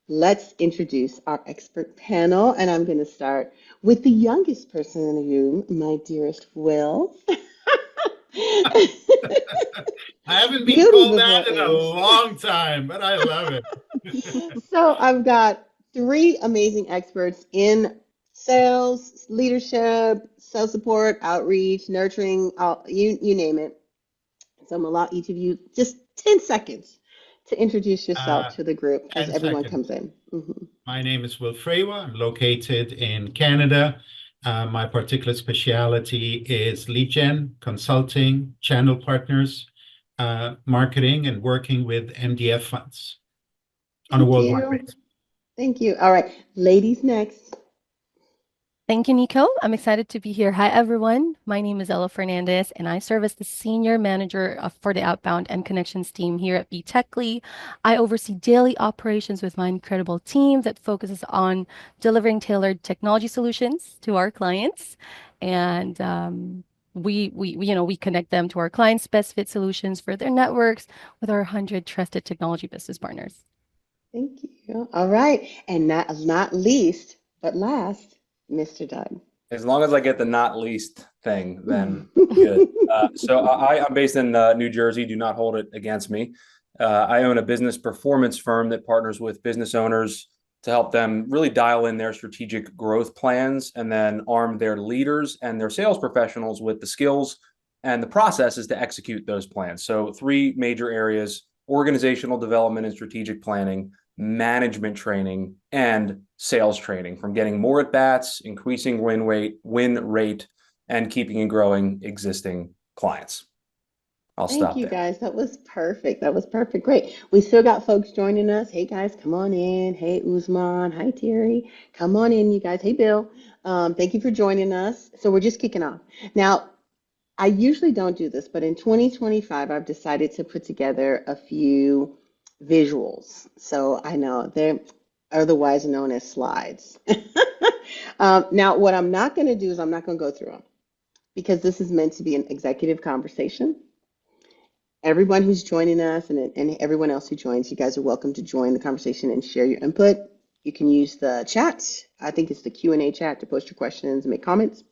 let's introduce our expert panel. And I'm going to start with the youngest person in the room, my dearest Will. I haven't been Beauty called before that in a age. long time, but I love it. So I've got three amazing experts in sales, leadership, sales support, outreach, nurturing, you name it. So I'm gonna allow each of you just 10 seconds to introduce yourself Uh, to the group as 10 everyone seconds. comes in. My name is Will Frewa. I'm located in Canada. My particular specialty is lead gen, consulting, channel partners, marketing, and working with MDF funds on a Thank worldwide you. basis. Thank you. All right, ladies next. Thank you, Nico. I'm excited to be here. Hi, everyone. My name is Ella Fernandez, and I serve as the Senior Manager for the Outbound and Connections team here at BTechly. I oversee daily operations with my incredible team that focuses on delivering tailored technology solutions to our clients. And we connect them to our clients' best fit solutions for their networks with our 100 trusted technology business partners. Thank you. All right, and not least, but last, Mr. Doug. As long as I get the not least thing, then good. I'm based in New Jersey. Do not hold it against me. I own a business performance firm that partners with business owners to help them really dial in their strategic growth plans and then arm their leaders and their sales professionals with the skills and the processes to execute those plans. So, three major areas: organizational development and strategic planning, management training, and sales training, from getting more at bats, increasing win rate, and keeping and growing existing clients. I'll Thank stop you there. guys. That was perfect. That was perfect. Great. We still got folks joining us. Hey guys, come on in. Hey Usman. Hi Terry. Come on in, you guys. Hey Bill. Thank you for joining us. So we're just kicking off. Now, I usually don't do this, but in 2025, I've decided to put together a few visuals. So I know they're otherwise known as slides. Now, what I'm not going to do is I'm not going to go through them because this is meant to be an executive conversation. Everyone who's joining us and everyone else who joins, you guys are welcome to join the conversation and share your input. You can use the chat. I think it's the Q&A chat to post your questions and make comments.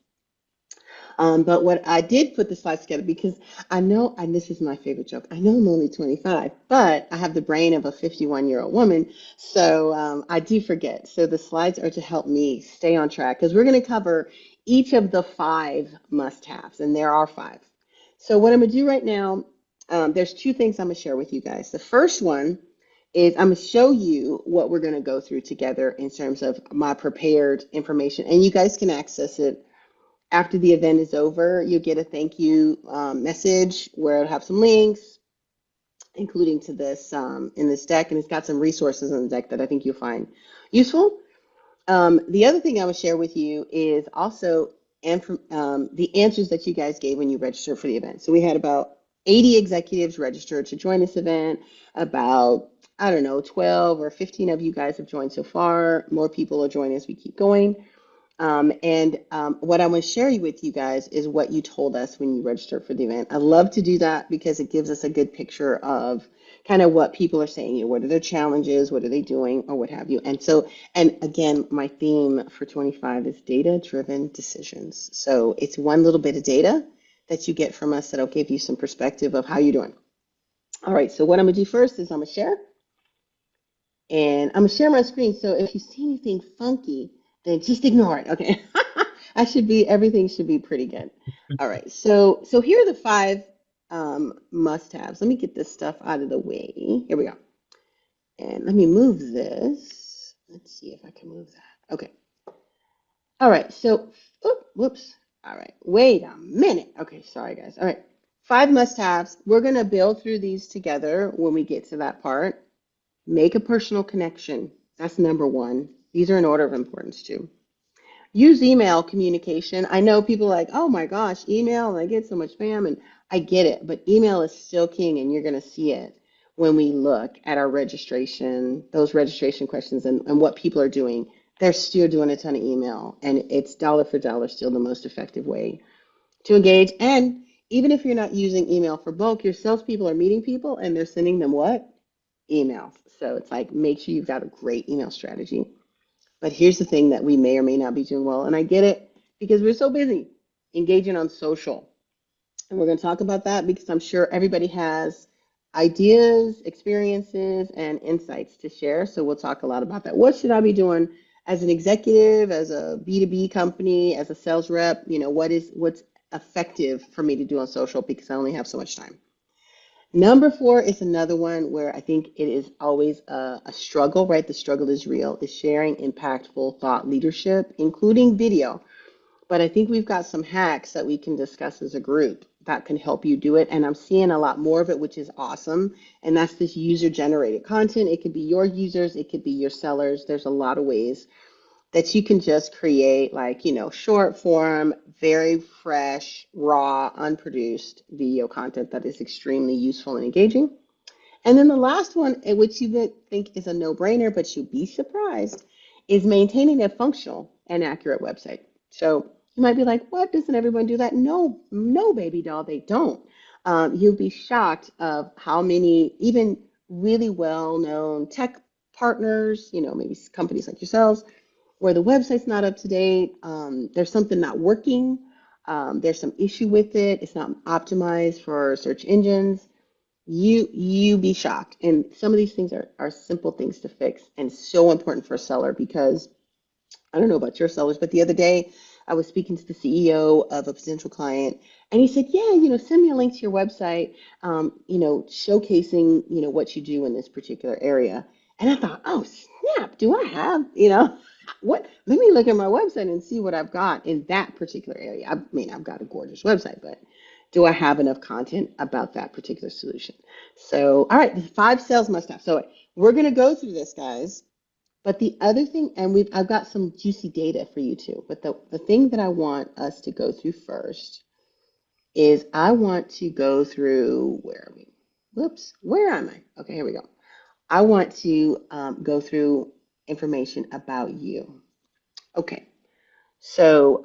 But what I did put the slides together because I know, and this is my favorite joke, I know I'm only 25, but I have the brain of a 51-year-old woman. So I do forget. So the slides are to help me stay on track because we're going to cover each of the five must-haves, and there are five. So what I'm going to do right now, there's two things I'm going to share with you guys. The first one is I'm going to show you what we're going to go through together in terms of my prepared information, and you guys can access it after the event is over. You'll get a thank you message where it'll have some links, including to this in this deck, and it's got some resources in the deck that I think you'll find useful. The other thing I would share with you is also the answers that you guys gave when you registered for the event. So we had about 80 executives registered to join this event. About, I don't know, 12 or 15 of you guys have joined so far. More people are joining as we keep going. What I want to share with you guys is what you told us when you registered for the event. I love to do that because it gives us a good picture of kind of what people are saying. What are their challenges? What are they doing? Or what have you. And again, my theme for 25 is data-driven decisions. So it's one little bit of data that you get from us that'll give you some perspective of how you're doing. All right, so what I'm gonna do first is I'm gonna share. And I'm gonna share my screen. So if you see anything funky, then just ignore it. Okay. Everything should be pretty good. All right. So here are the five must-haves. Let me get this stuff out of the way. Here we go. And let me move this. Let's see if I can move that. Okay. All right. So, whoops. All right. Wait a minute. Okay. Sorry, guys. All right. Five must-haves. We're going to build through these together when we get to that part. Make a personal connection. That's number one. These are in order of importance too. Use email communication. I know people are like, oh my gosh, email, and I get so much spam, and I get it, but email is still king, and you're going to see it when we look at our registration, those registration questions, and what people are doing. They're still doing a ton of email, and it's dollar for dollar still the most effective way to engage. And even if you're not using email for bulk, your salespeople are meeting people, and they're sending them what? emails. So it's like, make sure you've got a great email strategy. But here's the thing that we may or may not be doing well. And I get it because we're so busy engaging on social. And we're going to talk about that because I'm sure everybody has ideas, experiences, and insights to share. So we'll talk a lot about that. What should I be doing as an executive, as a B2B company, as a sales rep? You know, what's effective for me to do on social because I only have so much time. Number 4 is another one where I think it is always a struggle, right? The struggle is real, is sharing impactful thought leadership, including video. But I think we've got some hacks that we can discuss as a group that can help you do it. And I'm seeing a lot more of it, which is awesome. And that's this user generated content. It could be your users, it could be your sellers. There's a lot of ways that you can just create, like, you know, short form, very fresh, raw, unproduced video content that is extremely useful and engaging. And then the last one, which you would think is a no-brainer, but you'd be surprised, is maintaining a functional and accurate website. So you might be like, what? Doesn't everyone do that? No, no, baby doll, they don't. You'll be shocked of how many even really well-known tech partners, you know, maybe companies like yourselves, where the website's not up to date, there's something not working, there's some issue with it, it's not optimized for search engines. You be shocked. And some of these things are simple things to fix and so important for a seller because I don't know about your sellers, but the other day I was speaking to the CEO of a potential client and he said, yeah, you know, send me a link to your website, you know, showcasing, you know, what you do in this particular area. And I thought, oh, snap, do I have, you know, what? Let me look at my website and see what I've got in that particular area. I mean, I've got a gorgeous website, but do I have enough content about that particular solution? So, all right, the 5 sales must-have. So we're going to go through this, guys. But the other thing, and I've got some juicy data for you too. But the thing that I want us to go through first is I want to go through, where are we? Whoops, where am I? Okay, here we go. I want to go through information about you. Okay, so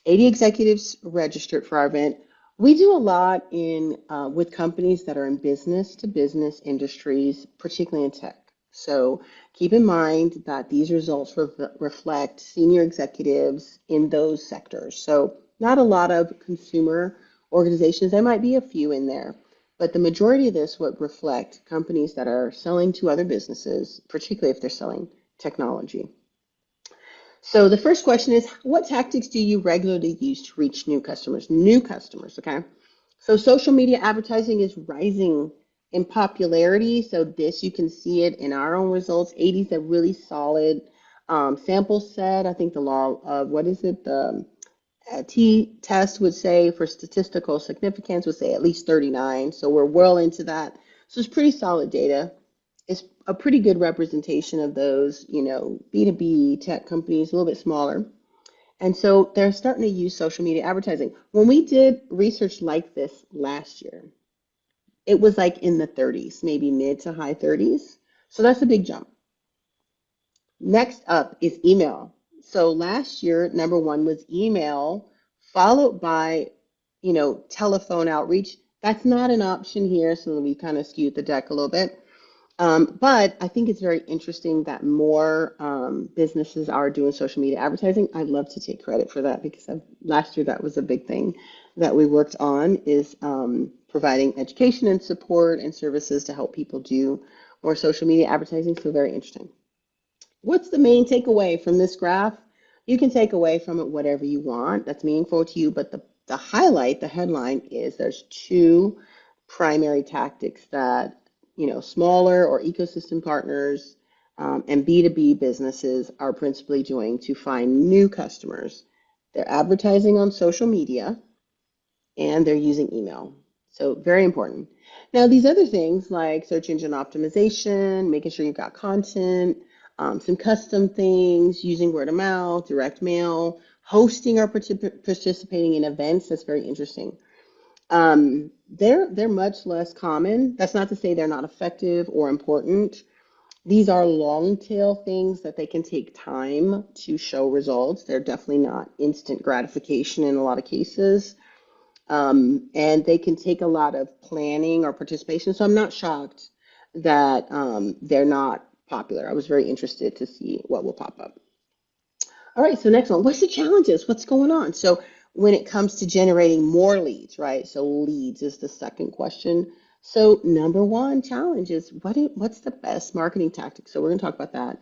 80 executives registered for our event. We do a lot in with companies that are in business to business industries, particularly in tech. So keep in mind that these results reflect senior executives in those sectors. So not a lot of consumer organizations. There might be a few in there, but the majority of this would reflect companies that are selling to other businesses, particularly if they're selling technology. So the first question is, what tactics do you regularly use to reach new customers? New customers, okay? So social media advertising is rising in popularity. So this, you can see it in our own results. 80 is a really solid sample set. I think the law of, what is it? The t-test would say for statistical significance would say at least 39. So we're well into that. So it's pretty solid data. It's a pretty good representation of those, you know, B2B tech companies, a little bit smaller. And so they're starting to use social media advertising. When we did research like this last year, it was like in the 30s, maybe mid to high 30s. So that's a big jump. Next up is email. So last year, number 1 was email, followed by, you know, telephone outreach. That's not an option here, so we kind of skewed the deck a little bit. But I think it's very interesting that more businesses are doing social media advertising. I'd love to take credit for that because last year that was a big thing that we worked on, is providing education and support and services to help people do more social media advertising. So very interesting. What's the main takeaway from this graph? You can take away from it whatever you want that's meaningful to you, but the highlight, the headline is there's 2 primary tactics that, you know, smaller or ecosystem partners and B2B businesses are principally doing to find new customers. They're advertising on social media and they're using email. So very important. Now, these other things like search engine optimization, making sure you've got content, some custom things, using word of mouth, direct mail, hosting or participating in events, that's very interesting. They're much less common. That's not to say they're not effective or important. These are long tail things that they can take time to show results. They're definitely not instant gratification in a lot of cases. And they can take a lot of planning or participation. So I'm not shocked that they're not popular. I was very interested to see what will pop up. All right, so next one, what's the challenges? What's going on? So when it comes to generating more leads, right? So leads is the second question. So number one challenge is what's the best marketing tactic? So we're going to talk about that.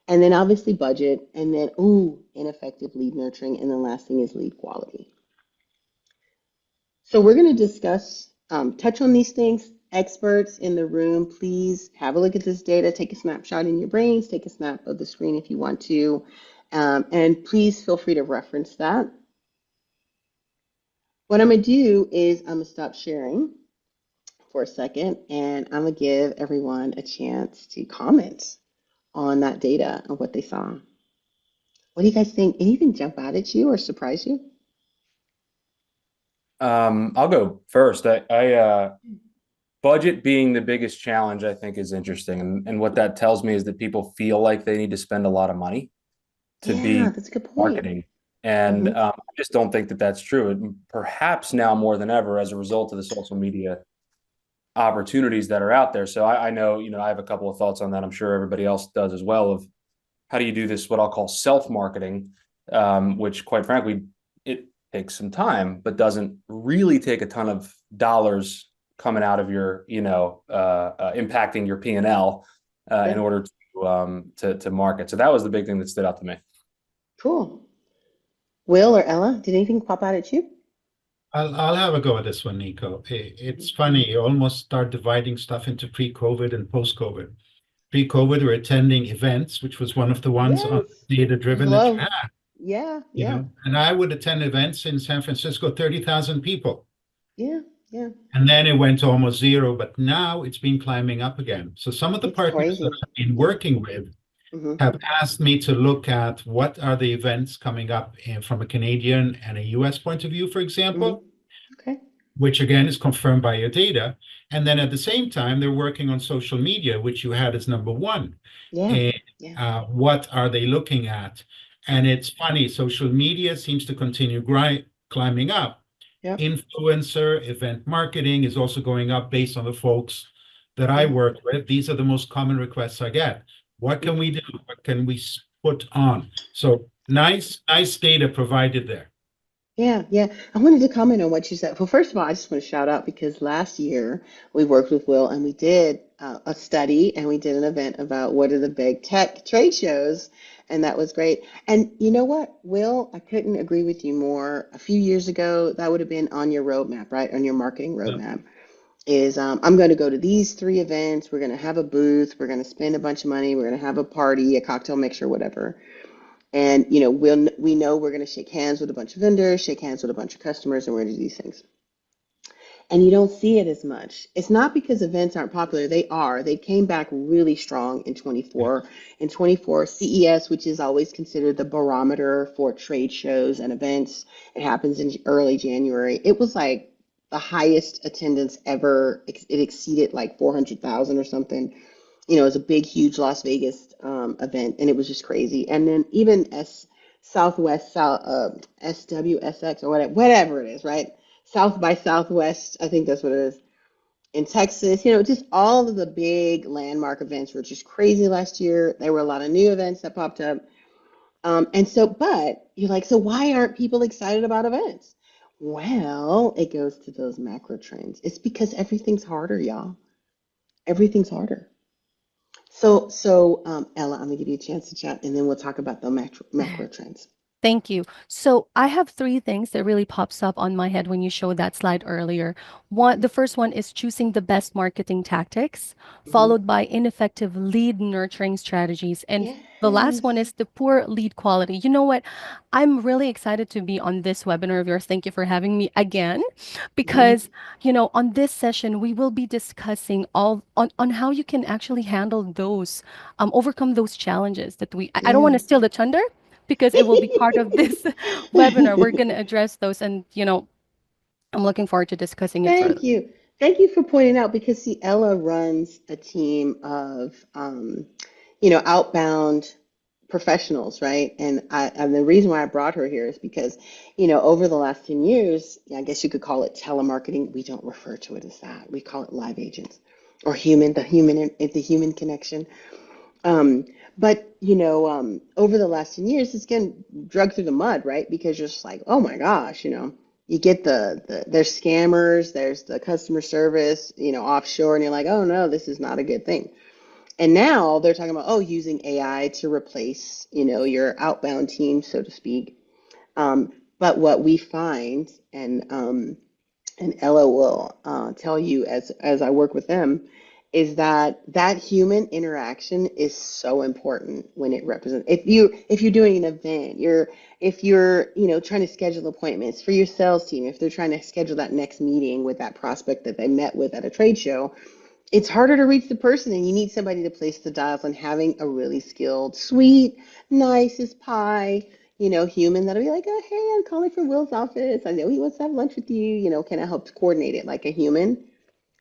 And then obviously budget, and then ineffective lead nurturing, and then last thing is lead quality. So we're going to discuss, touch on these things. Experts in the room, please have a look at this data, take a snapshot in your brains, take a snap of the screen if you want to, and please feel free to reference that. What I'm going to do is I'm going to stop sharing for a second, and I'm going to give everyone a chance to comment on that data and what they saw. What do you guys think? Anything jump out at you or surprise you? I'll go first. Budget being the biggest challenge, I think, is interesting. And what that tells me is that people feel like they need to spend a lot of money to Yeah, be that's a good point. marketing. And Mhm. I just don't think that that's true. And perhaps now more than ever as a result of the social media opportunities that are out there. So I know, I have a couple of thoughts on that. I'm sure everybody else does as well, of how do you do this, what I'll call self-marketing, which quite frankly, it takes some time, but doesn't really take a ton of dollars coming out of your, impacting your P&L in Yeah, order to market. So that was the big thing that stood out to me. cool. Will or Ella, did anything pop out at you? I'll have a go at this one, Nico. It's funny, you almost start dividing stuff into pre-COVID and post-COVID. Pre-COVID, we're attending events, which was one of the ones on Yes. data-driven that you Hello. had, Yeah, yeah, and I would attend events in San Francisco, 30,000 people. yeah, yeah. And then it went to almost zero, but now it's been climbing up again. So some of the It's partners that crazy. I've been Yeah. working with Hmm. have asked me to look at what are the events coming up from a Canadian and a US point of view, for Hmm. example, Okay. which again is confirmed by your data. And then at the same time, they're working on social media, which you had as number one. Yeah, And yeah, what are they looking at? And it's funny, social media seems to continue climbing up. yeah, Influencer event marketing is also going up based on the folks that I yeah. work with. These are the most common requests I get. What can we do? What can we put on? So nice data provided there. Yeah, yeah. I wanted to comment on what you said. Well, first of all, I just want to shout out because last year we worked with Will and we did a study and we did an event about what are the big tech trade shows, and that was great. And you know what, Will, I couldn't agree with you more. A few years ago, that would have been on your roadmap, right? On your marketing Yeah. roadmap. Is I'm going to go to these three events. We're going to have a booth. We're going to spend a bunch of money. We're going to have a party, a cocktail mixer, whatever. And we know we're going to shake hands with a bunch of vendors, shake hands with a bunch of customers, and we're going to do these things. And you don't see it as much. It's not because events aren't popular. They are. They came back really strong in 24. In 24, CES, which is always considered the barometer for trade shows and events, it happens in early January. It was like the highest attendance ever. It exceeded like 400,000 or something. It was a big, huge Las Vegas event, and it was just crazy. And then even SWSX or whatever it is, right? South by Southwest, I think that's what it is, in Texas. Just all of the big landmark events were just crazy last year. There were a lot of new events that popped up. But you're like, so why aren't people excited about events? Well, it goes to those macro trends. It's because everything's harder, y'all. Everything's harder. So, Ella, I'm gonna give you a chance to chat, and then we'll talk about the macro trends. Thank you. So I have three things that really pops up on my head when you showed that slide earlier. The first one is choosing the best marketing tactics, Hmm. followed by ineffective lead nurturing strategies, and the last one Yes. is the poor lead quality. You know what? I'm really excited to be on this webinar of yours. Thank you for having me again, Hmm. because on this session we will be discussing all on how you can actually handle those, overcome those challenges that I don't want Yeah. to steal the thunder because it will be part of this webinar. We're going to address those, and I'm looking forward to discussing it further. Thank you. Thank you for pointing out because see, Ella runs a team of outbound professionals, right? And the reason why I brought her here is because, over the last 10 years, I guess you could call it telemarketing. We don't refer to it as that. We call it live agents. or human, the human connection. Um, but over the last 10 years, it's getting dragged through the mud, right? Because you're just like, oh my gosh, you get there's scammers, there's the customer service, offshore, and you're like, oh no, this is not a good thing. And now they're talking about, oh, using AI to replace, your outbound team, so to speak. But what we find, and Ella will tell you as I work with them, is that human interaction is so important when it represents. If you're doing an event, if you're trying to schedule appointments for your sales team, if they're trying to schedule that next meeting with that prospect that they met with at a trade show, it's harder to reach the person, and you need somebody to place the dials on having a really skilled, sweet, nice as pie, human that'll be like, oh, hey, I'm calling from Will's office. I know he wants to have lunch with you. Can I help to coordinate it like a human?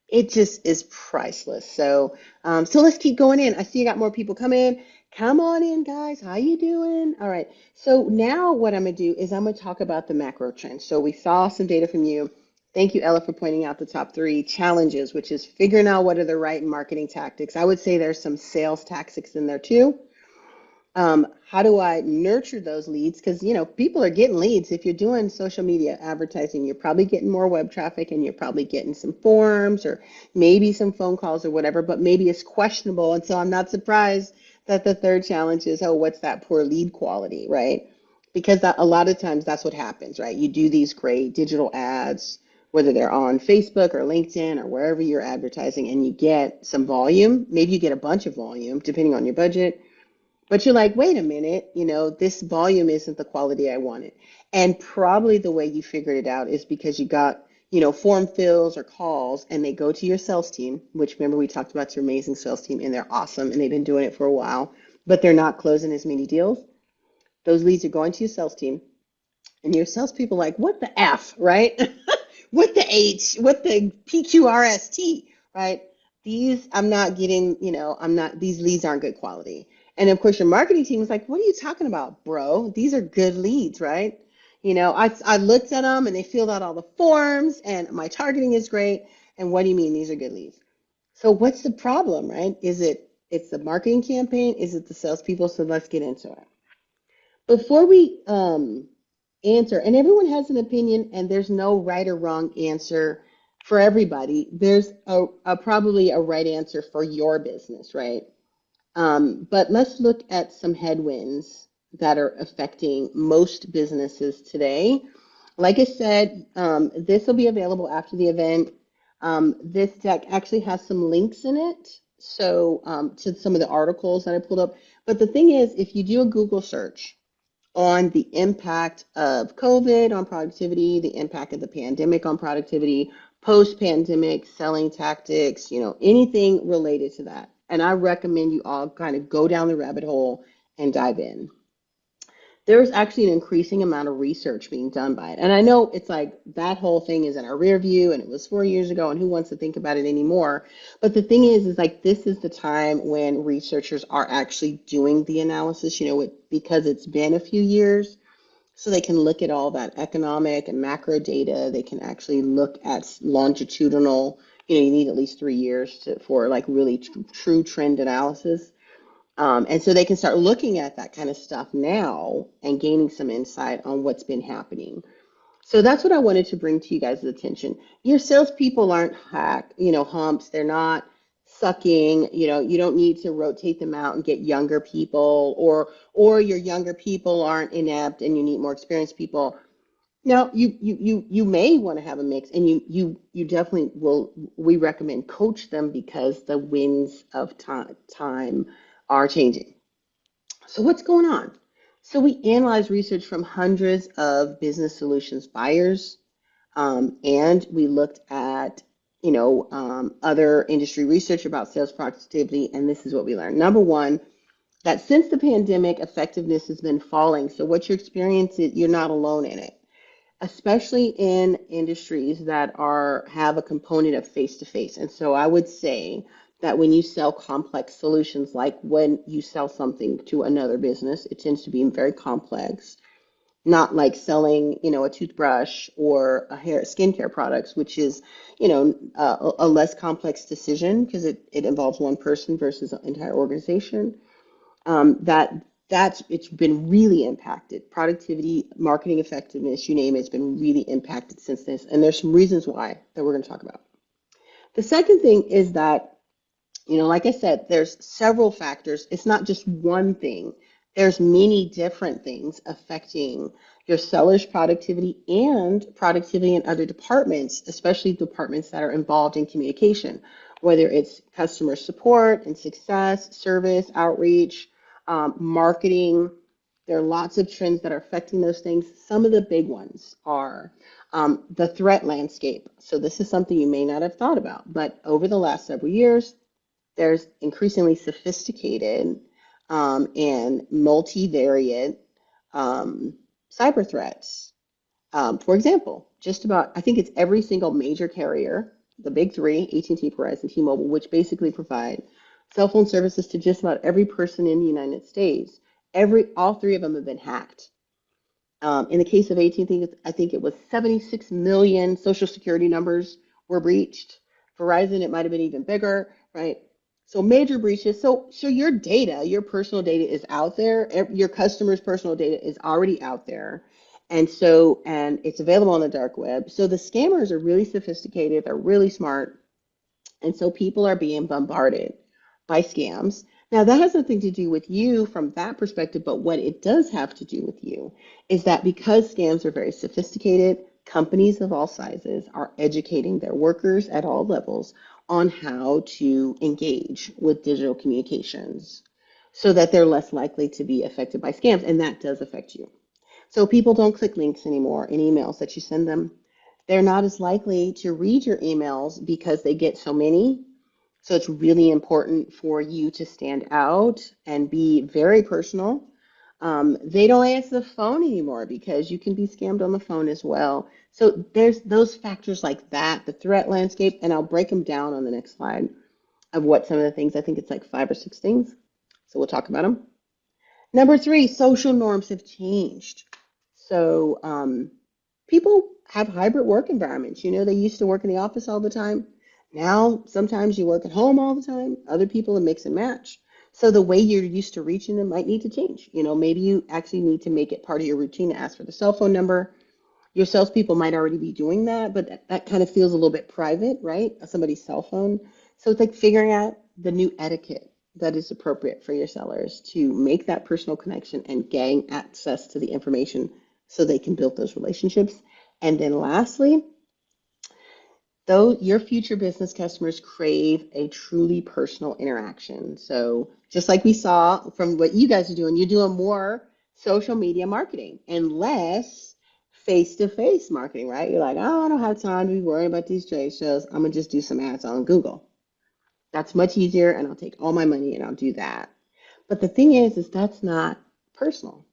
It just is priceless. So let's keep going in. I see you got more people come in. Come on in, guys. How you doing? All right. So now what I'm gonna do is I'm gonna talk about the macro trends. So we saw some data from you. Thank you, Ella, for pointing out the top 3 challenges, which is figuring out what are the right marketing tactics. I would say there's some sales tactics in there too. How do I nurture those leads? Because, people are getting leads. If you're doing social media advertising, you're probably getting more web traffic, and you're probably getting some forms or maybe some phone calls or whatever, but maybe it's questionable. And so I'm not surprised that the third challenge is, oh, what's that poor lead quality, right? Because a lot of times that's what happens, right? You do these great digital ads, whether they're on Facebook or LinkedIn or wherever you're advertising, and you get some volume. Maybe you get a bunch of volume, depending on your budget. But you're like, wait a minute, this volume isn't the quality I wanted. And probably the way you figured it out is because you got, form fills or calls, and they go to your sales team, which, remember, we talked about your amazing sales team, and they're awesome, and they've been doing it for a while, but they're not closing as many deals. Those leads are going to your sales team, and your salespeople are like, what the F, right? What the H, what the PQRST, right? These, I'm not getting, these leads aren't good quality. And of course, your marketing team is like, what are you talking about, bro? These are good leads, right? I looked at them, and they filled out all the forms, and my targeting is great. And what do you mean these are good leads? So what's the problem, right? It's the marketing campaign? Is it the salespeople? So let's get into it. Before we answer, and everyone has an opinion, and there's no right or wrong answer for everybody. There's probably a right answer for your business, right? But let's look at some headwinds that are affecting most businesses today. Like I said, this will be available after the event. This deck actually has some links in it, so to some of the articles that I pulled up. But the thing is, if you do a Google search on the impact of COVID on productivity, the impact of the pandemic on productivity, post-pandemic selling tactics, anything related to that. And I recommend you all kind of go down the rabbit hole and dive in. There's actually an increasing amount of research being done by it. And I know it's like that whole thing is in our rear view, and it was 4 years ago, and who wants to think about it anymore? But the thing is like this is the time when researchers are actually doing the analysis, because it's been a few years. So they can look at all that economic and macro data. They can actually look at longitudinal, you need at least 3 years for like really true trend analysis. And so they can start looking at that kind of stuff now and gaining some insight on what's been happening. So that's what I wanted to bring to you guys' attention. Your salespeople aren't humps. They're not sucking. You don't need to rotate them out and get younger people, or your younger people aren't inept and you need more experienced people. Now, you may want to have a mix, and you definitely will. We recommend coach them because the winds of time are changing. So what's going on? So we analyzed research from hundreds of business solutions buyers, and we looked at other industry research about sales productivity, and this is what we learned. Number one, that since the pandemic, effectiveness has been falling. So what you're experiencing, you're not alone in it, especially in industries that have a component of face-to-face. And so I would say that when you sell complex solutions, like when you sell something to another business, it tends to be very complex. not like selling, a toothbrush or a hair skincare products, which is, a less complex decision because it involves one person versus an entire organization. It's been really impacted. Productivity, marketing effectiveness, you name it, it's been really impacted since this. And there's some reasons why that we're going to talk about. The second thing is that, like I said, there's several factors. It's not just one thing. There's many different things affecting your seller's productivity and productivity in other departments, especially departments that are involved in communication, whether it's customer support and success, service, outreach, marketing. There are lots of trends that are affecting those things. Some of the big ones are the threat landscape. So this is something you may not have thought about, but over the last several years, there's increasingly sophisticated and multivariate cyber threats. For example, just about, I think it's every single major carrier, the big three, AT&T, Verizon, T-Mobile, which basically provide cell phone services to just about every person in the United States. All three of them have been hacked. In the case of AT&T, I think it was 76 million social security numbers were breached. Verizon, it might have been even bigger, right? So major breaches. So your data, your personal data is out there. Your customers' personal data is already out there. And it's available on the dark web. So the scammers are really sophisticated. They're really smart. And so people are being bombarded by scams. Now, that has nothing to do with you from that perspective, but what it does have to do with you is that because scams are very sophisticated, companies of all sizes are educating their workers at all levels on how to engage with digital communications so that they're less likely to be affected by scams. And that does affect you. So people don't click links anymore in emails that you send them. They're not as likely to read your emails because they get so many. So it's really important for you to stand out and be very personal. They don't answer the phone anymore because you can be scammed on the phone as well. So there's those factors like that, the threat landscape, and I'll break them down on the next slide of what some of the things, I think it's like 5 or 6 things. So we'll talk about them. Number 3, social norms have changed. So people have hybrid work environments. They used to work in the office all the time. Now, sometimes you work at home all the time. Other people mix and match. So the way you're used to reaching them might need to change. Maybe you actually need to make it part of your routine to ask for the cell phone number. Your salespeople might already be doing that, but that kind of feels a little bit private, right? Somebody's cell phone. So it's like figuring out the new etiquette that is appropriate for your sellers to make that personal connection and gain access to the information so they can build those relationships. And then lastly, though your future business customers crave a truly personal interaction. So just like we saw from what you guys are doing, you're doing more social media marketing and less face-to-face marketing, right? You're like, oh, I don't have time to be worrying about these trade shows. I'm gonna just do some ads on Google. That's much easier, and I'll take all my money and I'll do that. But the thing is that's not personal.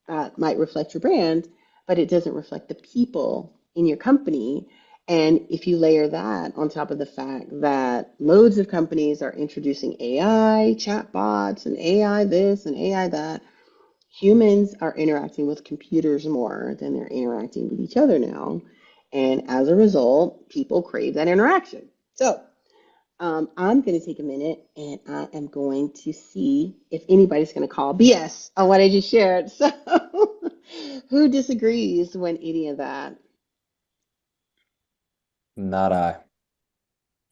That might reflect your brand, but it doesn't reflect the people in your company. And if you layer that on top of the fact that loads of companies are introducing AI, chatbots, and AI this and AI that, humans are interacting with computers more than they're interacting with each other now. And as a result, people crave that interaction. So I'm going to take a minute and I am going to see if anybody's going to call BS on what I just shared. So who disagrees with any of that? Not I.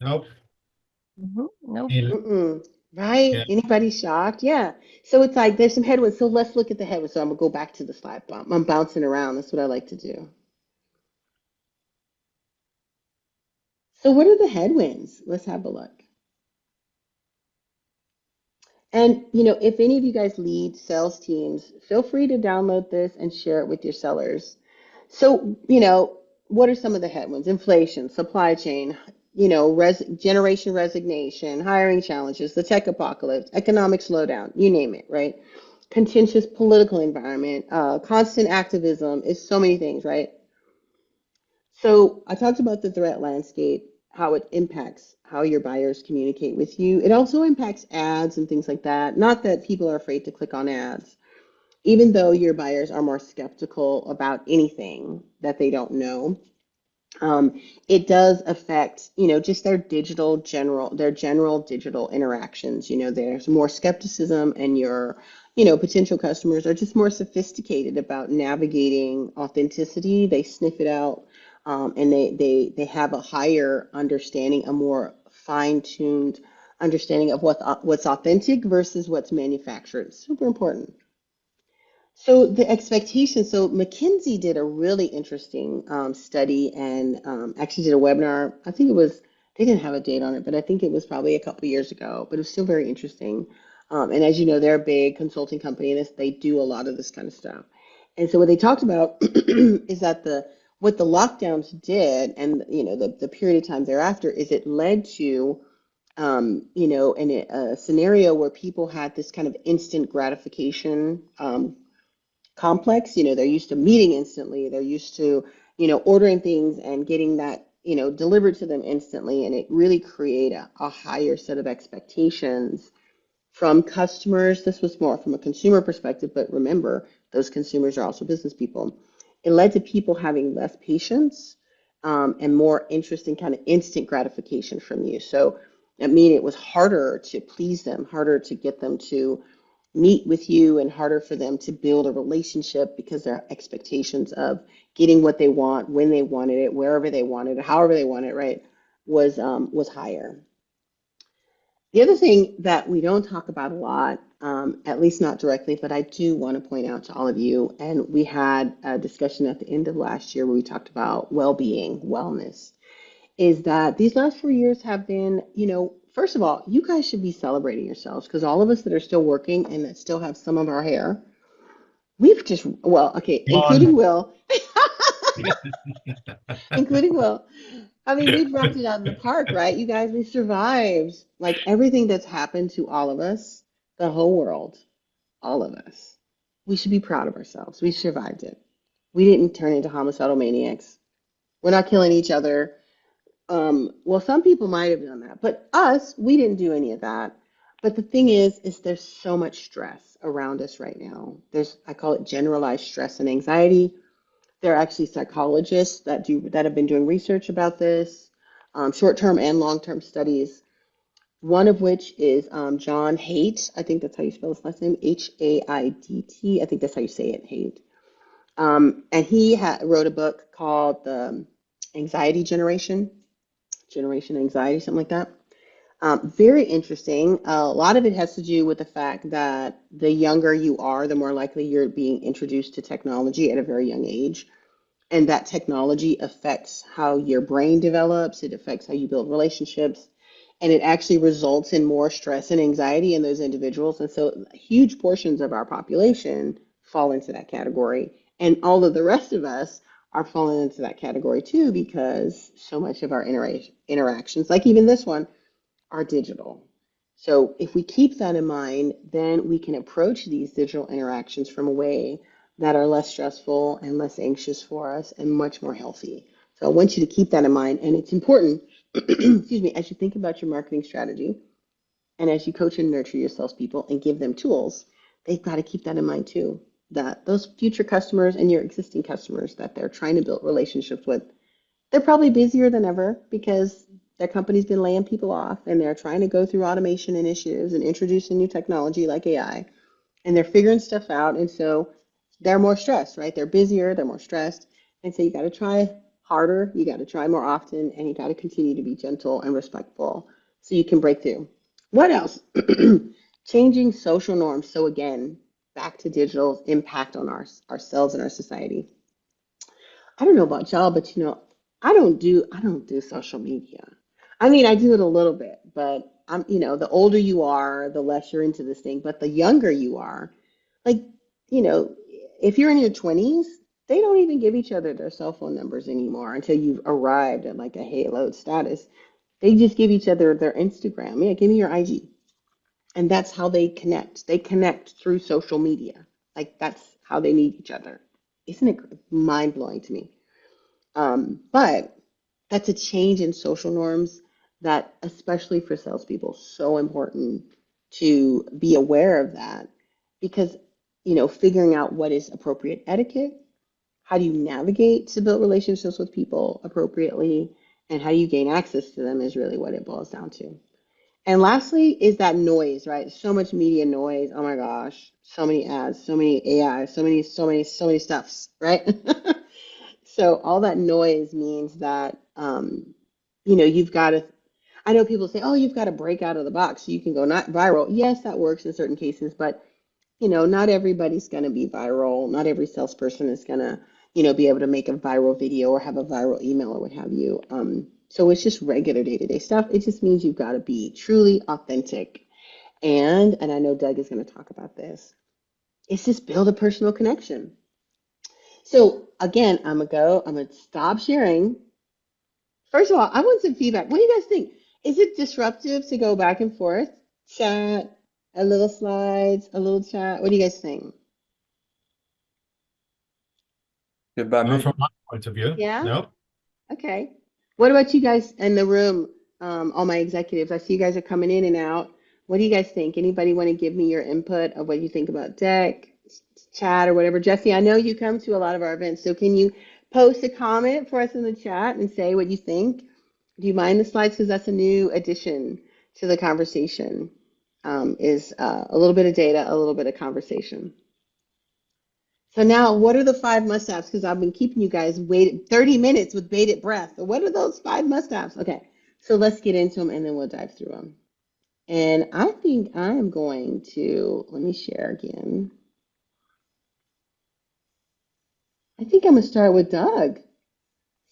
Nope. Nope. Right? Yeah. Anybody shocked? Yeah. So it's like there's some headwinds. So let's look at the headwinds. So I'm going to go back to the slide. I'm bouncing around. That's what I like to do. So what are the headwinds? Let's have a look. And if any of you guys lead sales teams, feel free to download this and share it with your sellers. So, what are some of the headwinds? Inflation, supply chain, generation resignation, hiring challenges, the tech apocalypse, economic slowdown, you name it, right? Contentious political environment, constant activism is so many things, right? So I talked about the threat landscape, how it impacts how your buyers communicate with you. It also impacts ads and things like that. Not that people are afraid to click on ads. even though your buyers are more skeptical about anything that they don't know, it does affect, just their general digital interactions. There's more skepticism, and your, potential customers are just more sophisticated about navigating authenticity. They sniff it out, and they have a higher understanding, a more fine-tuned understanding of what's authentic versus what's manufactured. Super important. So the expectation, so McKinsey did a really interesting study, and actually did a webinar. I think it was, they didn't have a date on it, but I think it was probably a couple years ago, but it was still very interesting. And as you know, they're a big consulting company, and they do a lot of this kind of stuff. And so what they talked about is that what the lockdowns did, and the period of time thereafter, is it led to in a scenario where people had this kind of instant gratification complex. They're used to meeting instantly. They're used to, ordering things and getting that, delivered to them instantly. And it really created a higher set of expectations from customers. This was more from a consumer perspective, but remember, those consumers are also business people. It led to people having less patience, and more interest in kind of instant gratification from you. So I mean, it was harder to please them, harder to get them to meet with you, and harder for them to build a relationship, because their expectations of getting what they want, when they wanted it, wherever they wanted it, however they wanted it, right, was higher. The other thing that we don't talk about a lot, at least not directly, but I do want to point out to all of you, and we had a discussion at the end of last year where we talked about well-being, wellness, is that these last 4 years have been, first of all, you guys should be celebrating yourselves, because all of us that are still working and that still have some of our hair, we've just, well, okay, Come including on. Will, including Will. I mean, we've rocked it out in the park, right? You guys, we survived like everything that's happened to all of us, the whole world, all of us. We should be proud of ourselves. We survived it. We didn't turn into homicidal maniacs. We're not killing each other. Well, some people might have done that, but us, we didn't do any of that. But the thing is there's so much stress around us right now. I call it generalized stress and anxiety. There are actually psychologists that have been doing research about this, short-term and long-term studies. One of which is John Haidt. I think that's how you spell his last name, Haidt. I think that's how you say it, Haidt. And he wrote a book called The Anxiety Generation Anxiety, something like that. Very interesting. A lot of it has to do with the fact that the younger you are, the more likely you're being introduced to technology at a very young age. And that technology affects how your brain develops, it affects how you build relationships, and it actually results in more stress and anxiety in those individuals. And so huge portions of our population fall into that category. And all of the rest of us are falling into that category too, because so much of our interactions, like even this one, are digital. So if we keep that in mind, then we can approach these digital interactions from a way that are less stressful and less anxious for us, and much more healthy. So I want you to keep that in mind. And it's important, excuse me, as you think about your marketing strategy, and as you coach and nurture your salespeople and give them tools, they've got to keep that in mind too. That those future customers and your existing customers that they're trying to build relationships with, they're probably busier than ever, because their company's been laying people off, and they're trying to go through automation initiatives and introducing new technology like AI, and they're figuring stuff out. And so they're more stressed, right? They're busier, they're more stressed. And so you got to try harder, you got to try more often, and you got to continue to be gentle and respectful so you can break through. What else? Changing social norms. So again, back to digital's impact on ourselves and our society. I don't know about y'all, but I don't do social media. I mean, I do it a little bit, but the older you are, the less you're into this thing. But the younger you are, like, you know, if you're in your 20s, they don't even give each other their cell phone numbers anymore until you've arrived at like a halo status. They just give each other their Instagram. Yeah, give me your IG. And that's how they connect. They connect through social media. Like, that's how they meet each other. Isn't it mind blowing to me? But that's a change in social norms that, especially for salespeople, so important to be aware of that, because figuring out what is appropriate etiquette, how do you navigate to build relationships with people appropriately, and how do you gain access to them is really what it boils down to. And lastly is that noise, right? So much media noise. Oh my gosh, so many ads, so many AI, so many stuffs, right? So all that noise means that you've got to. I know people say, "Oh, you've got to break out of the box so you can go not viral." Yes, that works in certain cases, but not everybody's going to be viral. Not every salesperson is going to, be able to make a viral video or have a viral email or what have you. So it's just regular day-to-day stuff. It just means you've got to be truly authentic. And I know Doug is going to talk about this. It's just build a personal connection. So again, I'm gonna stop sharing. First of all, I want some feedback. What do you guys think? Is it disruptive to go back and forth? Chat, a little slides, a little chat. What do you guys think? Good by me. From my point of view, Yeah? no. Okay. What about you guys in the room? All my executives, I see you guys are coming in and out. What do you guys think? Anybody want to give me your input of what you think about deck, chat, or whatever? Jesse, I know you come to a lot of our events, so can you post a comment for us in the chat and say what you think? Do you mind the slides? Because that's a new addition to the conversation. Is a little bit of data, a little bit of conversation. So now, what are the 5 must-haves? Because I've been keeping you guys waiting 30 minutes with bated breath. So what are those 5 must-haves? Okay, so let's get into them and then we'll dive through them. And I think I am going to, let me share again. I think I'm going to start with Doug.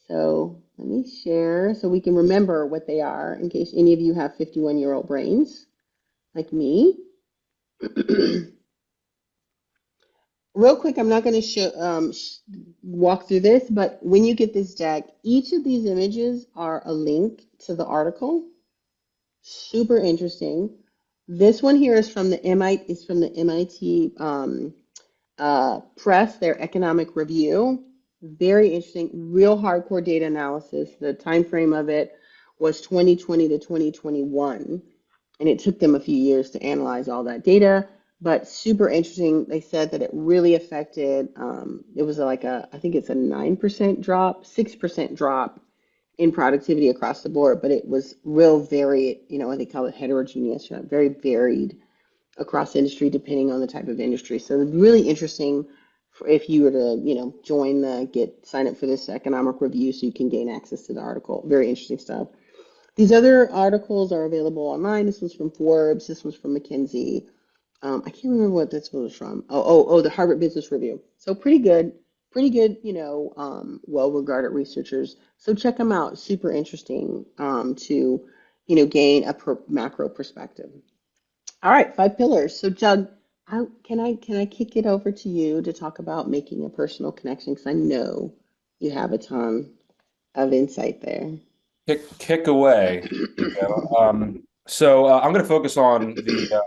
So let me share so we can remember what they are in case any of you have 51-year-old brains like me. Real quick, I'm not going to show, walk through this, but when you get this deck, each of these images are a link to the article. Super interesting. This one here is from the MIT Press, their economic review. Very interesting, real hardcore data analysis. The time frame of it was 2020 to 2021, and it took them a few years to analyze all that data. But super interesting. They said that it really affected, it was like I think it's a 9% drop, 6% drop in productivity across the board, but it was real varied, what they call it heterogeneous, very varied across industry depending on the type of industry. So really interesting if you were to, sign up for this economic review so you can gain access to the article. Very interesting stuff. These other articles are available online. This was from Forbes. This was from McKinsey. I can't remember what this was from. The Harvard Business Review. So pretty good, well-regarded researchers. So check them out. Super interesting to, gain a macro perspective. All right, 5 pillars. So Doug, can I kick it over to you to talk about making a personal connection? Because I know you have a ton of insight there. Kick away. So I'm going to focus on the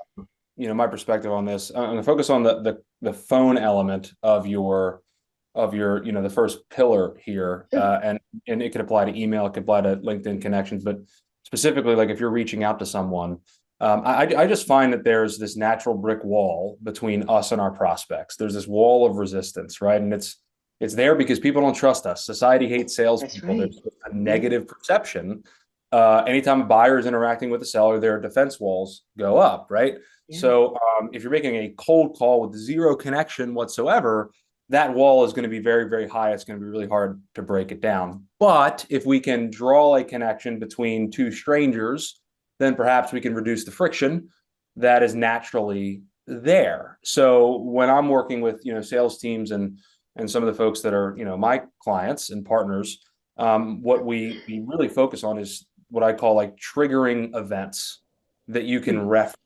my perspective on this. I'm going to focus on the phone element of your the first pillar here, and it could apply to email, it could apply to LinkedIn connections, but specifically, like if you're reaching out to someone, I just find that there's this natural brick wall between us and our prospects. There's this wall of resistance, right? And it's there because people don't trust us. Society hates salespeople. Right. There's a negative perception. Anytime a buyer is interacting with a seller, their defense walls go up, right? Yeah. So if you're making a cold call with zero connection whatsoever, that wall is going to be very, very high. It's going to be really hard to break it down. But if we can draw a connection between 2 strangers, then perhaps we can reduce the friction that is naturally there. So when I'm working with sales teams and some of the folks that are my clients and partners, what we really focus on is what I call like triggering events that you can reference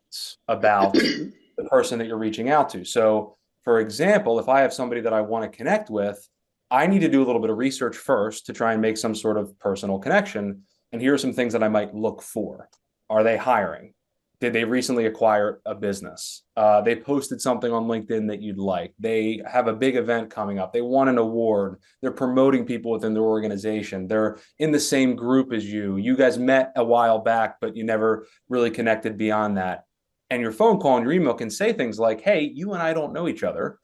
about the person that you're reaching out to. So for example, if I have somebody that I want to connect with, I need to do a little bit of research first to try and make some sort of personal connection. And here are some things that I might look for. Are they hiring? Did they recently acquire a business? They posted something on LinkedIn that you'd like. They have a big event coming up. They won an award. They're promoting people within their organization. They're in the same group as you. You guys met a while back, but you never really connected beyond that. And your phone call and your email can say things like, hey, you and I don't know each other,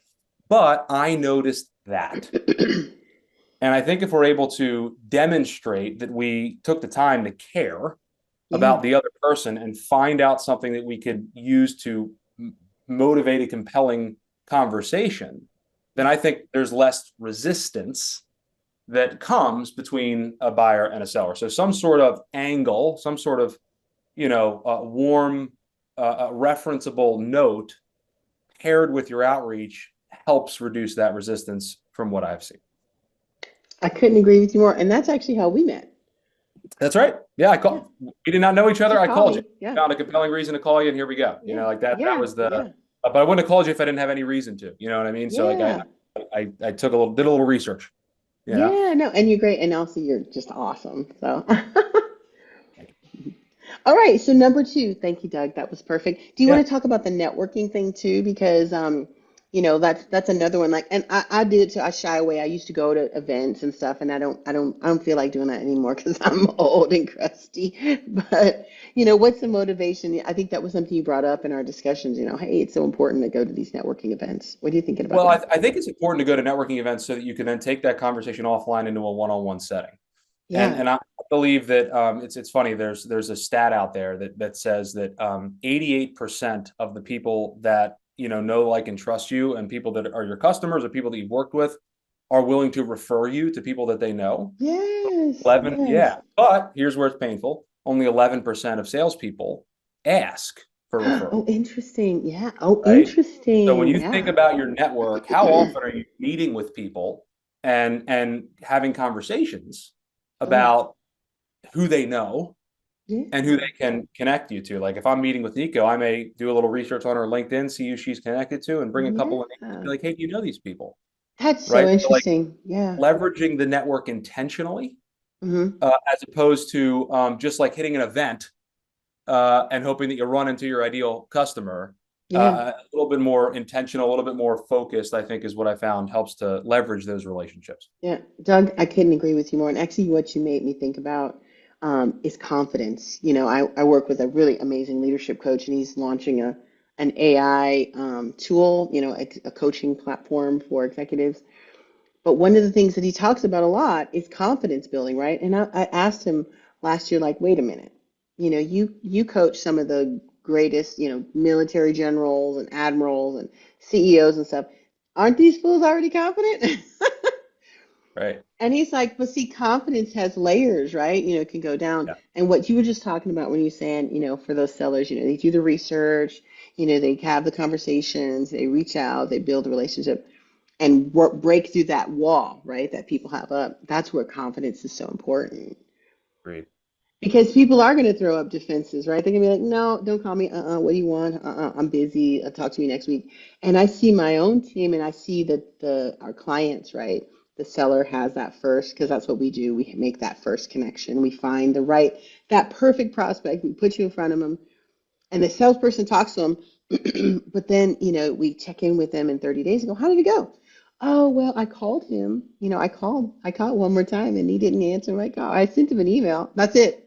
but I noticed that. And I think if we're able to demonstrate that we took the time to care about the other person and find out something that we could use to motivate a compelling conversation, then I think there's less resistance that comes between a buyer and a seller. So some sort of angle, some sort of, warm, referenceable note paired with your outreach helps reduce that resistance from what I've seen. I couldn't agree with you more. And that's actually how we met. That's right. Yeah, I called. We did not know each other. I called you. Yeah. Found a compelling reason to call you, and here we go. Like that. Yeah. That was the. But I wouldn't have called you if I didn't have any reason to. You know what I mean? So I did a little research. Yeah. No, and you're great, and also you're just awesome. So. All right. So number 2, thank you, Doug. That was perfect. Do you want to talk about the networking thing too? Because that's another one. Like, and I did it too. I shy away. I used to go to events and stuff, and I don't feel like doing that anymore because I'm old and crusty. But what's the motivation? I think that was something you brought up in our discussions. Hey, it's so important to go to these networking events. What are you thinking about? Well, I think it's important to go to networking events so that you can then take that conversation offline into a one-on-one setting. Yeah. And I believe that it's funny. There's a stat out there that says that 88% of the people that know, like, and trust you, and people that are your customers or people that you've worked with, are willing to refer you to people that they know. Yes. 11, yes. yeah. But here's where it's painful. Only 11% of salespeople ask for referrals. Oh, interesting. Yeah. Oh, Right? interesting. So when you think about your network, how often are you meeting with people and having conversations about who they know and who they can connect you to? Like, if I'm meeting with Nico, I may do a little research on her LinkedIn, see who she's connected to, and bring a couple of names and be like, hey, do you know these people? That's Right? so interesting. So, yeah. Leveraging the network intentionally, as opposed to just like hitting an event and hoping that you run into your ideal customer. A little bit more intentional, a little bit more focused, I think, is what I found helps to leverage those relationships. Yeah, Doug, I couldn't agree with you more. And actually, what you made me think about is confidence. I work with a really amazing leadership coach, and he's launching an AI tool, a coaching platform for executives. But one of the things that he talks about a lot is confidence building, right? And I asked him last year, like, wait a minute, you coach some of the greatest, military generals and admirals and CEOs and stuff. Aren't these fools already confident? Right. And he's like, but see, confidence has layers, right? It can go down. Yeah. And what you were just talking about when you saying, for those sellers, they do the research, they have the conversations, they reach out, they build a relationship and break through that wall, right? That people have up. That's where confidence is so important. Great. Because people are going to throw up defenses, right? They're going to be like, no, don't call me. What do you want? I'm busy. Talk to me next week. And I see my own team and I see that our clients, right? The seller has that first, because that's what we do. We make that first connection. We find that perfect prospect. We put you in front of them and the salesperson talks to them. But then, we check in with them in 30 days and go, how did it go? Oh, well, I called him. I called one more time and he didn't answer my call. I sent him an email. That's it.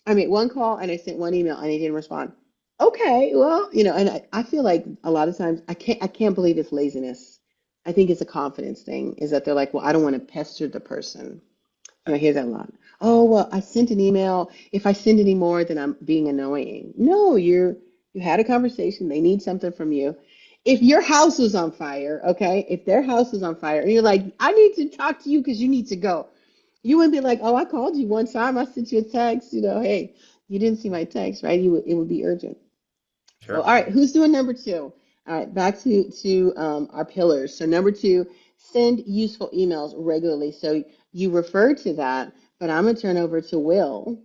I made one call and I sent one email and he didn't respond. Okay, well, and I feel like a lot of times I can't believe it's laziness. I think it's a confidence thing, is that they're like, well, I don't want to pester the person. I hear that a lot. Oh, well, I sent an email. If I send any more, then I'm being annoying. No, you had a conversation. They need something from you. If your house was on fire, okay, if their house is on fire and you're like, I need to talk to you because you need to go. You wouldn't be like, oh, I called you one time. I sent you a text, hey, you didn't see my text, right? It would be urgent. Sure. So, all right, who's doing number 2? All right, back to our pillars. So number 2, send useful emails regularly. So you referred to that, but I'm going to turn over to Will.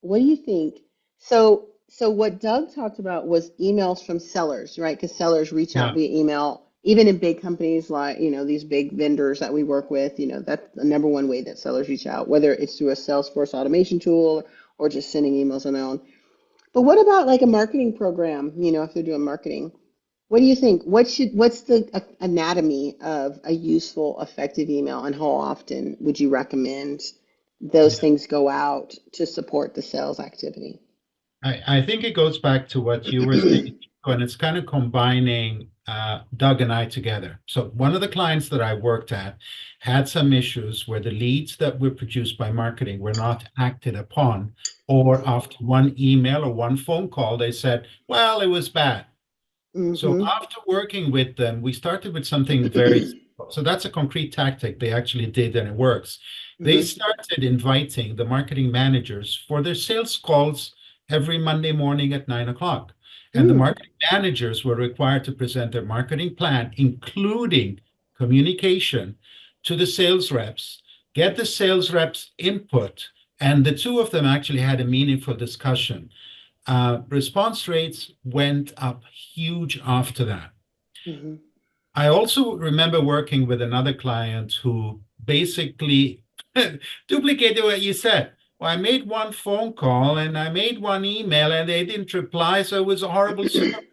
What do you think? So what Doug talked about was emails from sellers, right? Because sellers reach out via email, even in big companies like, these big vendors that we work with, that's the number one way that sellers reach out, whether it's through a Salesforce automation tool or just sending emails on their own. But what about like a marketing program, if they're doing marketing? What do you think? What's the anatomy of a useful, effective email, and how often would you recommend those things go out to support the sales activity? I think it goes back to what you were saying, and it's kind of combining Doug and I together. So one of the clients that I worked at had some issues where the leads that were produced by marketing were not acted upon, or after one email or one phone call, they said, well, it was bad. So Mm-hmm. after working with them, we started with something very simple. So that's a concrete tactic they actually did, and it works. They Mm-hmm. started inviting the marketing managers for their sales calls every Monday morning at 9 o'clock. And the Mm. marketing managers were required to present their marketing plan, including communication, to the sales reps, get the sales reps' input, and the two of them actually had a meaningful discussion. Response rates went up huge after that. Mm-hmm. I also remember working with another client who basically duplicated what you said. Well, I made one phone call and I made one email and they didn't reply, so it was a horrible service.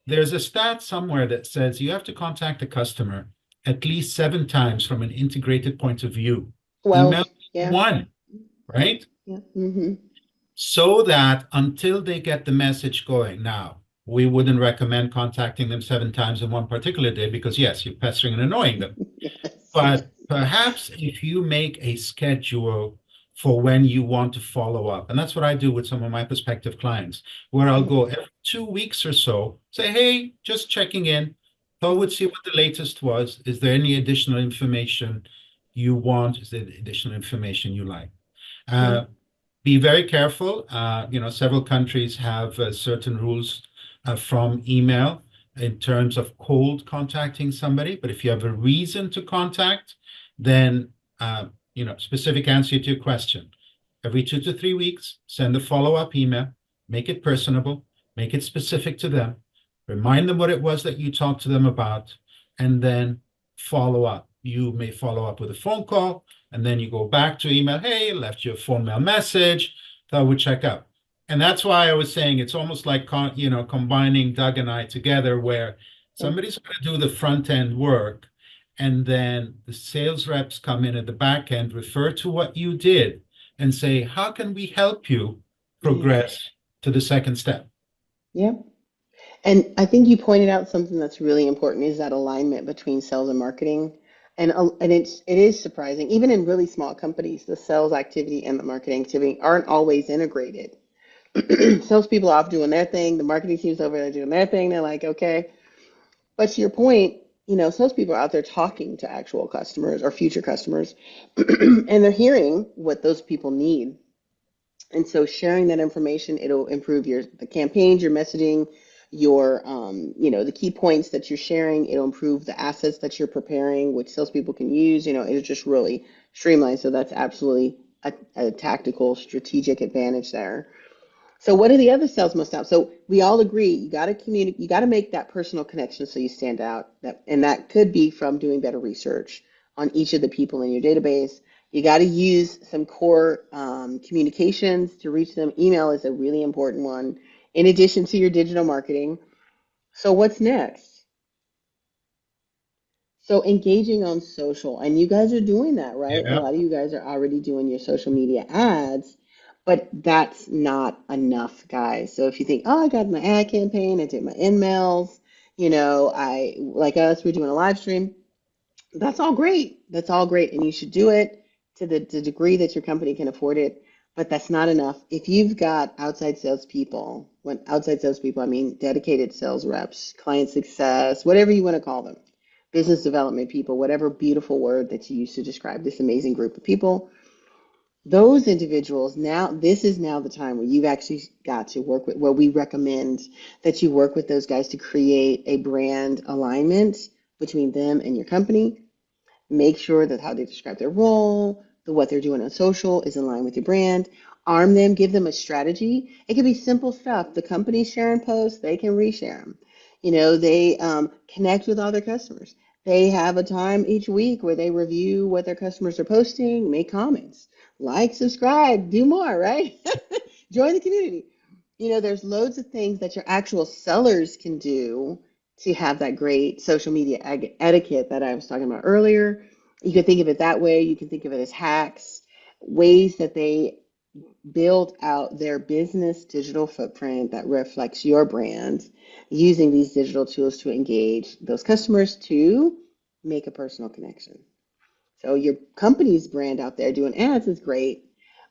There's a stat somewhere that says you have to contact a customer at least 7 times from an integrated point of view. Email 12. Yeah. one, Yeah. right? Yeah. Mm-hmm. So that until they get the message going. Now, we wouldn't recommend contacting them 7 times in one particular day because, yes, you're pestering and annoying them. Yes. But perhaps if you make a schedule for when you want to follow up, and that's what I do with some of my prospective clients, where I'll go every 2 weeks or so, say, hey, just checking in. Thought we'd see what the latest was. Is there any additional information you want? Is there additional information you like? Yeah. Be very careful. Several countries have certain rules from email in terms of cold contacting somebody. But if you have a reason to contact, then, specific answer to your question. Every 2 to 3 weeks, send a follow-up email, make it personable, make it specific to them, remind them what it was that you talked to them about, and then follow up. You may follow up with a phone call, and then you go back to email, hey, left you a phone mail message, thought we'd check out. And that's why I was saying it's almost like, combining Doug and I together, where somebody's going to do the front end work, and then the sales reps come in at the back end, refer to what you did, and say, how can we help you progress to the second step? Yeah. And I think you pointed out something that's really important is that alignment between sales and marketing. And it is surprising, even in really small companies, the sales activity and the marketing activity aren't always integrated. Salespeople are off doing their thing, the marketing team's over there doing their thing. They're like, okay. But to your point, salespeople are out there talking to actual customers or future customers, and they're hearing what those people need. And so sharing that information, it'll improve the campaigns, your messaging, your the key points that you're sharing. It'll improve the assets that you're preparing, which salespeople can use. It'll just really streamline. So that's absolutely a tactical, strategic advantage there. So what are the other sales must have? So we all agree you got to communicate, you got to make that personal connection so you stand out. And that could be from doing better research on each of the people in your database. You got to use some core communications to reach them. Email is a really important one, in addition to your digital marketing. So what's next? So engaging on social, and you guys are doing that, right? A Yeah. lot of you guys are already doing your social media ads, but that's not enough, guys. So if you think, oh, I got my ad campaign, I did my emails, I like us, we're doing a live stream. That's all great. That's all great, and you should do it to the degree that your company can afford it. But that's not enough. If you've got outside salespeople, when outside salespeople, I mean dedicated sales reps, client success, whatever you want to call them, business development people, whatever beautiful word that you use to describe this amazing group of people, those individuals, this is now the time where you've actually got to work with, where we recommend that you work with those guys to create a brand alignment between them and your company. Make sure that how they describe their role, what they're doing on social is in line with your brand. Arm them, give them a strategy. It can be simple stuff. The company's sharing posts, they can reshare them. They connect with all their customers. They have a time each week where they review what their customers are posting, make comments, like, subscribe, do more, right? Join the community. There's loads of things that your actual sellers can do to have that great social media etiquette that I was talking about earlier. You can think of it that way. You can think of it as hacks, ways that they build out their business digital footprint that reflects your brand using these digital tools to engage those customers to make a personal connection. So your company's brand out there doing ads is great,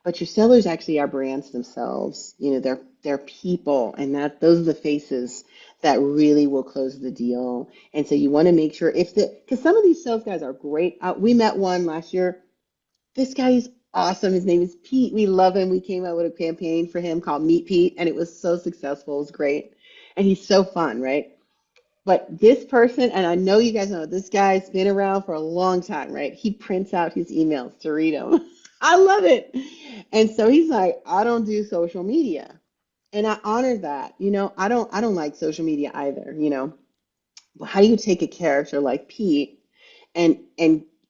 but your sellers actually are brands themselves. You know, they're people, and that those are the faces that really will close the deal. And so you want to make sure because some of these sales guys are great. We met one last year. This guy is awesome. His name is Pete. We love him. We came out with a campaign for him called Meet Pete, and it was so successful. It was great. And he's so fun, right? But this person, and I know you guys know, this guy's been around for a long time, right? He prints out his emails to read them. I love it. And so he's like, I don't do social media. And I honor that. You know, I don't like social media either, you know. How do you take a character like Pete and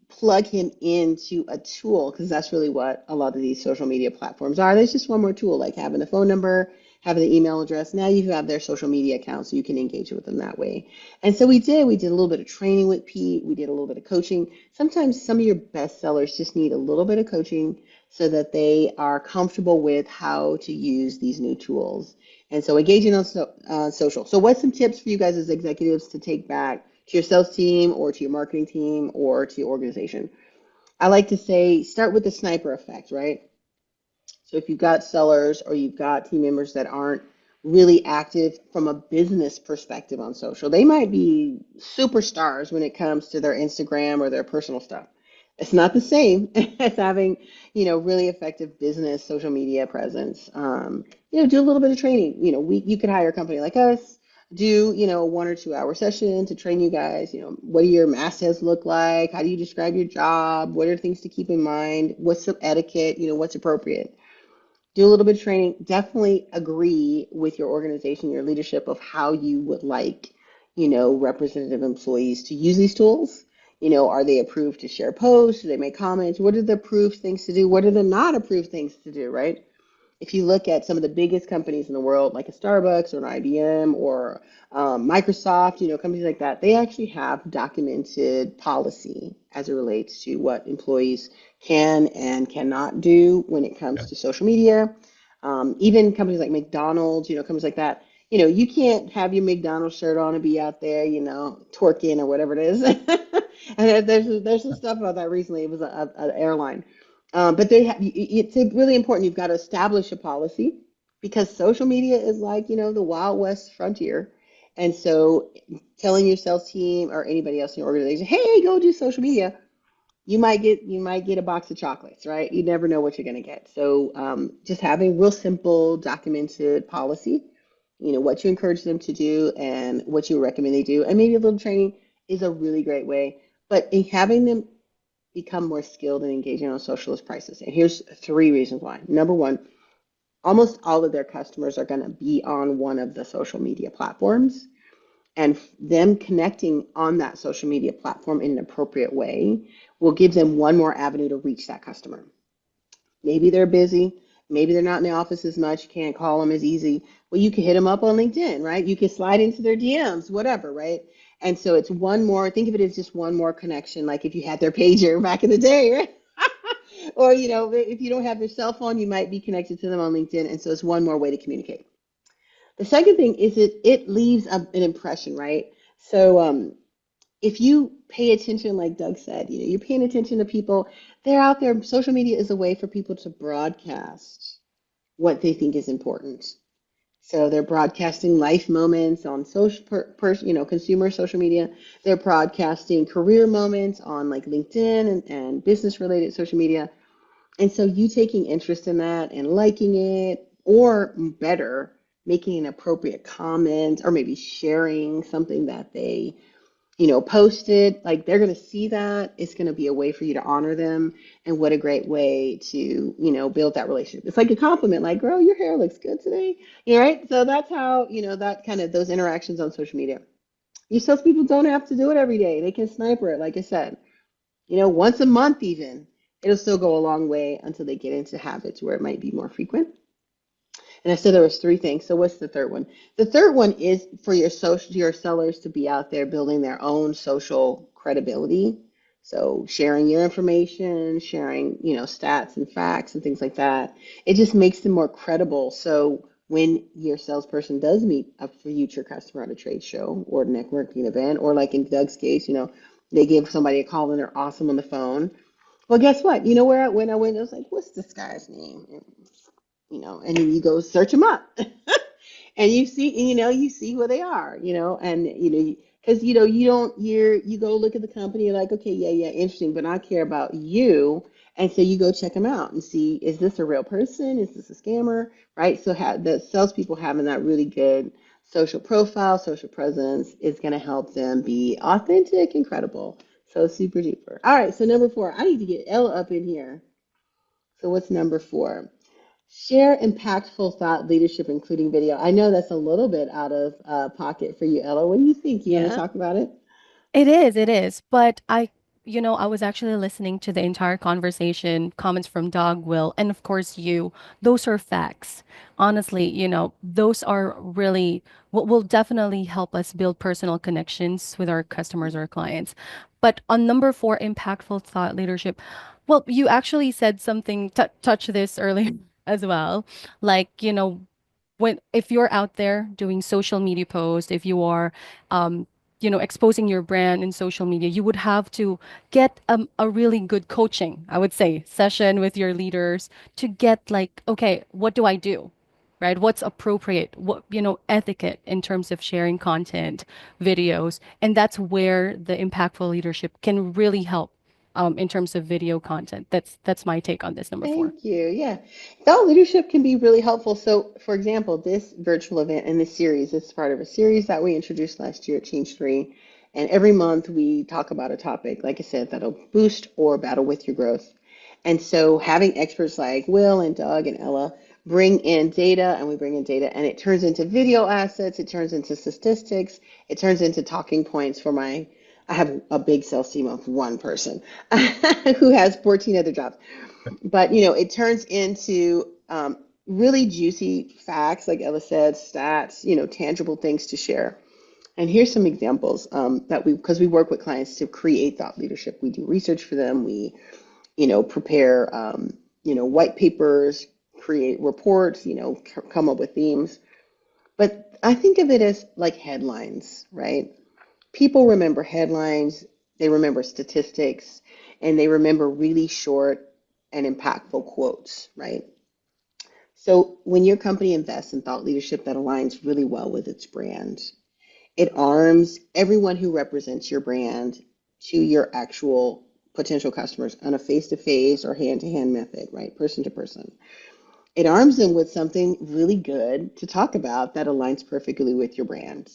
plug him into a tool? Because that's really what a lot of these social media platforms are. There's just one more tool, like having a phone number, having the email address. Now you have their social media account, so you can engage with them that way. And so we did a little bit of training with Pete. We did a little bit of coaching. Sometimes some of your best sellers just need a little bit of coaching so that they are comfortable with how to use these new tools. And so engaging on social. So what's some tips for you guys as executives to take back to your sales team or to your marketing team or to your organization? I like to say, start with the sniper effect, right? So if you've got sellers or you've got team members that aren't really active from a business perspective on social, they might be superstars when it comes to their Instagram or their personal stuff. It's not the same as having, you know, really effective business social media presence. You know, do a little bit of training. You know, you could hire a company like us, do, you know, a 1 or 2 hour session to train you guys. You know, what do your mastheads look like? How do you describe your job? What are things to keep in mind? What's some etiquette? You know, what's appropriate? Do a little bit of training. Definitely agree with your organization, your leadership of how you would like, you know, representative employees to use these tools. You know, are they approved to share posts? Do they make comments? What are the approved things to do? What are the not approved things to do, right? If you look at some of the biggest companies in the world, like a Starbucks or an IBM or Microsoft, you know, companies like that, they actually have documented policy as it relates to what employees can and cannot do when it comes Yeah. to social media. Even companies like McDonald's, you know, companies like that, you know, you can't have your McDonald's shirt on and be out there, you know, twerking or whatever it is. And there's some stuff about that recently. It was an airline. But it's really important. You've got to establish a policy because social media is like, you know, the Wild West frontier. And so telling your sales team or anybody else in your organization, hey, go do social media, you might get a box of chocolates, right? You never know what you're going to get. So just having real simple documented policy, you know, what you encourage them to do and what you recommend they do, and maybe a little training is a really great way. But in having them become more skilled in engaging on socialist prices. And here's 3 reasons why. Number one, almost all of their customers are going to be on one of the social media platforms. And them connecting on that social media platform in an appropriate way will give them one more avenue to reach that customer. Maybe they're busy. Maybe they're not in the office as much. You can't call them as easy. Well, you can hit them up on LinkedIn, right? You can slide into their DMs, whatever, right? And so it's one more, think of it as just one more connection, like if you had their pager back in the day, right? Or, you know, if you don't have their cell phone, you might be connected to them on LinkedIn. And so it's one more way to communicate. The second thing is it leaves an impression, right? So if you pay attention, like Doug said, you know, you're paying attention to people, they're out there. Social media is a way for people to broadcast what they think is important. So they're broadcasting life moments on social, you know, consumer social media. They're broadcasting career moments on like LinkedIn and business related social media. And so you taking interest in that and liking it, or better, making an appropriate comment or maybe sharing something that they, you know, posted, like they're going to see that. It's going to be a way for you to honor them. And what a great way to, you know, build that relationship. It's like a compliment, like, girl, your hair looks good today. You know, right? So that's how, you know, that kind of those interactions on social media. You salespeople don't have to do it every day. They can sniper it, like I said, you know, once a month even. It'll still go a long way until they get into habits where it might be more frequent. And I said there was 3 things. So what's the third one? The third one is for your sellers to be out there building their own social credibility. So sharing your information, sharing, stats and facts and things like that, it just makes them more credible. So when your salesperson does meet a future customer at a trade show or networking event, or like in Doug's case, they give somebody a call and they're awesome on the phone. Well, guess what? You know where when I went, I was like, what's this guy's name? And then you go search them up. And you see who they are, and because you go look at the company, you're like, okay, yeah, interesting, but I care about you. And so you go check them out and see, is this a real person? Is this a scammer? Right? So the salespeople having that really good social profile, social presence is going to help them be authentic and credible. So super duper. All right, so number 4, I need to get Ella up in here. So what's number 4? Share impactful thought leadership, including video. I know that's a little bit out of pocket for you, Ella. What do you think? You want to Yeah. talk about it? It is. But I was actually listening to the entire conversation, comments from Doug, Will, and of course you. Those are facts. Honestly, those are really what will definitely help us build personal connections with our customers or clients. But on number 4, impactful thought leadership. Well, you actually said something, touch this earlier as well. Like, when if you're out there doing social media posts, if you are exposing your brand in social media, you would have to get a really good coaching, I would say, session with your leaders to get like, okay, what do I do? Right? What's appropriate? What, etiquette in terms of sharing content, videos. And that's where the impactful leadership can really help in terms of video content. That's my take on this number 4. Thank you. Yeah. Thought leadership can be really helpful. So, for example, this virtual event in this series is part of a series that we introduced last year at Change 3. And every month we talk about a topic, like I said, that'll boost or battle with your growth. And so having experts like Will and Doug and Ella bring in data, and we bring in data, and it turns into video assets, it turns into statistics, it turns into talking points for I have a big sales team of one person who has 14 other jobs. But it turns into really juicy facts, like Ella said, stats, tangible things to share. And here's some examples because we work with clients to create thought leadership. We do research for them. We, prepare, white papers, create reports, come up with themes. But I think of it as like headlines, right? People remember headlines, they remember statistics, and they remember really short and impactful quotes, right? So when your company invests in thought leadership that aligns really well with its brand, it arms everyone who represents your brand to your actual potential customers on a face-to-face or hand-to-hand method, right? Person to person. It arms them with something really good to talk about that aligns perfectly with your brand.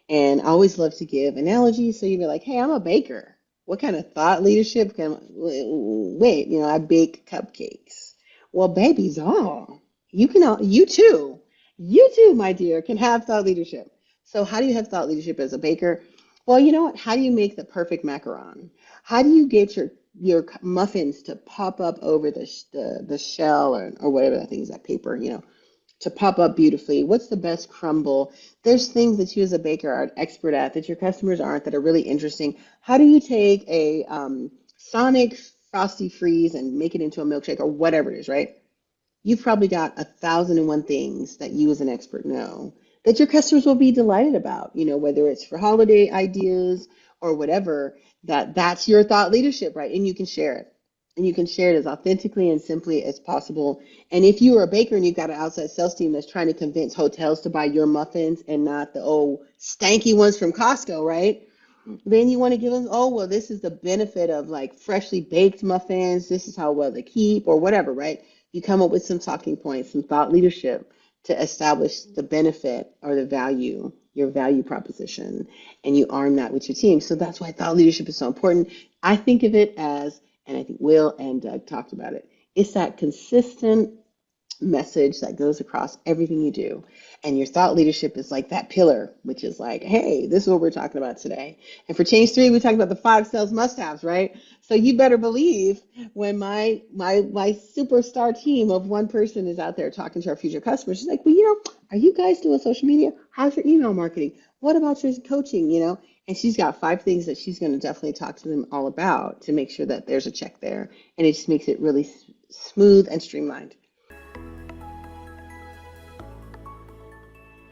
And I always love to give analogies. So you'd be like, hey, I'm a baker. What kind of thought leadership can, wait, I bake cupcakes. Well, babies, you too, my dear, can have thought leadership. So how do you have thought leadership as a baker? Well, you know what? How do you make the perfect macaron? How do you get your muffins to pop up over the shell or whatever that thing is, that paper, to pop up beautifully? What's the best crumble? There's things that you as a baker are an expert at that your customers aren't, that are really interesting. How do you take a Sonic Frosty Freeze and make it into a milkshake or whatever it is, right? You've probably got 1,001 things that you as an expert know that your customers will be delighted about, whether it's for holiday ideas or whatever, that's your thought leadership, right? And you can share it. And you can share it as authentically and simply as possible. And if you are a baker and you've got an outside sales team that's trying to convince hotels to buy your muffins and not the old stanky ones from Costco, right? Then you want to give them, oh, well, this is the benefit of like freshly baked muffins. This is how well they keep or whatever, right? You come up with some talking points, some thought leadership to establish the benefit or the value, your value proposition, and you arm that with your team. So that's why thought leadership is so important. I think of it as, and I think Will and Doug talked about it, it's that consistent message that goes across everything you do. And your thought leadership is like that pillar, which is like, hey, this is what we're talking about today. And for Change 3, we talked about the 5 sales must-haves, right? So you better believe when my superstar team of one person is out there talking to our future customers, she's like, well, are you guys doing social media? How's your email marketing? What about your coaching? And she's got 5 things that she's going to definitely talk to them all about to make sure that there's a check there. And it just makes it really smooth and streamlined.